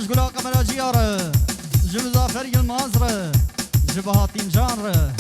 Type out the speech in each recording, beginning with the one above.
خوش گلا قمر جیاره جب زافر یلماز ره جب هاتین جان ره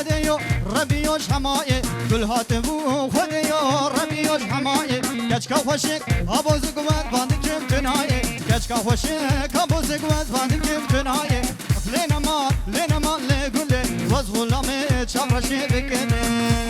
خديو ربيوش حماية كل هاتبو خديو ربيوش حماية كشكا خوشك أبو زقوات باندك جم تناية كشكا خوشك أبو زقوات باندك جم تناية لينا ما لقولي وزغلامي شابرشي بكني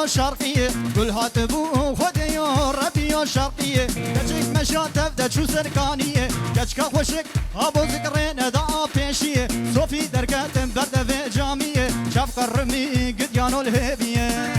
شرقية كل هاتبو خديو ربيو شرقية كشك مشات تبدا شو سركانية كشكا خوشك أبو ذكرين دا بيشية صوفي درقات برد في جامية شاف قرمي قد يانو الهبية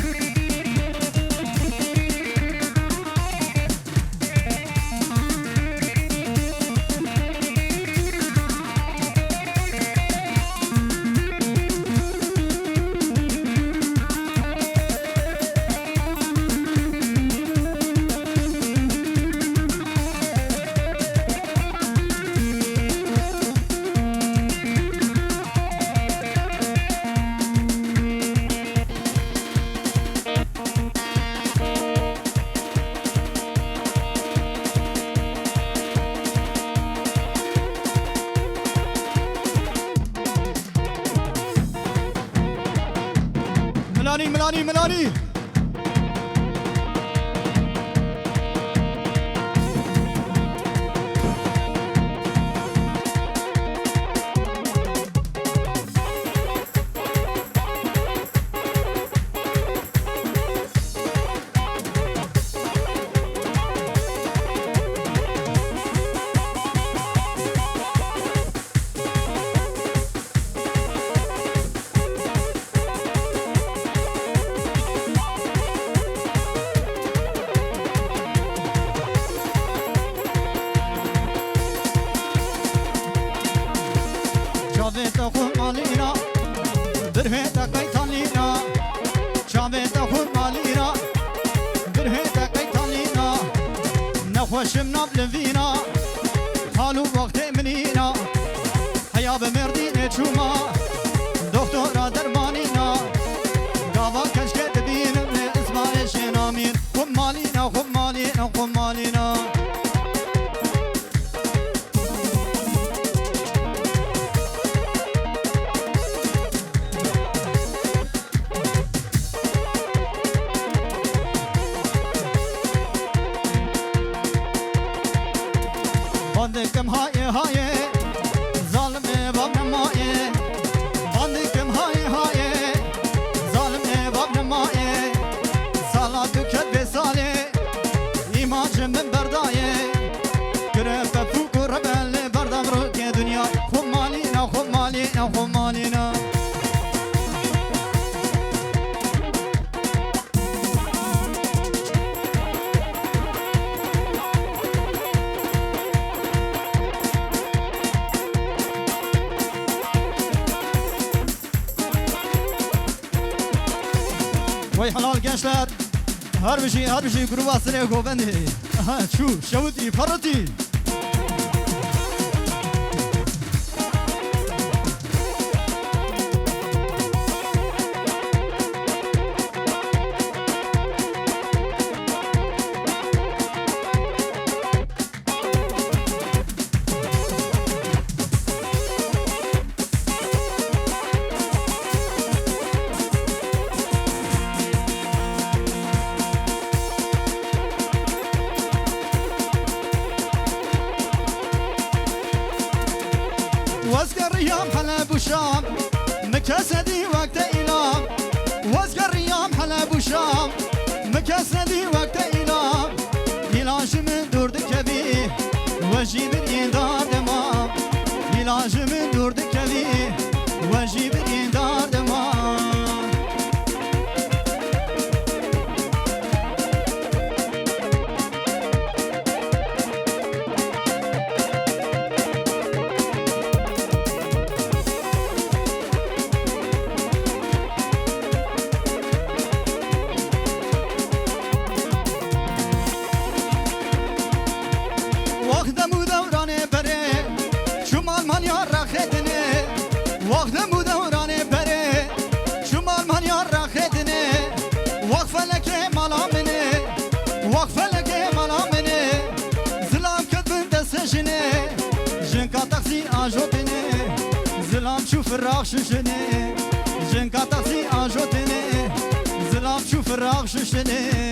ملاني شافت خمالينا برهتا قيتالينا شافت خمالينا برهتا قيتالينا نخوش منابل فينا حالو وقت منينا حيا بمردين چوما دكتورا درمانينا قاوا كشكت بين اسماء شنامين خمالينا بندكم هاي ظالم باب نماي بندكم هاي ظالم باب نماي صلاة كتب صالي إيماج من برداي كرب فوق ربل بردام روك دنيا خمالينا وای حلال gençler her bir şey gruba sıraya govendi şu şavuti parati واسقريام حلب وشام مكسدي وقت إلام واسقريام حلب وشام مكسدي وقت إلام İlaç mı durdu kebi veci bir indar demam İlaç mı durdu kebi veci bir indar demam وقت مو دوران بره شو فراغ ششنه جنكا تاكسي آجوتنه زلام شو فراغ ششنه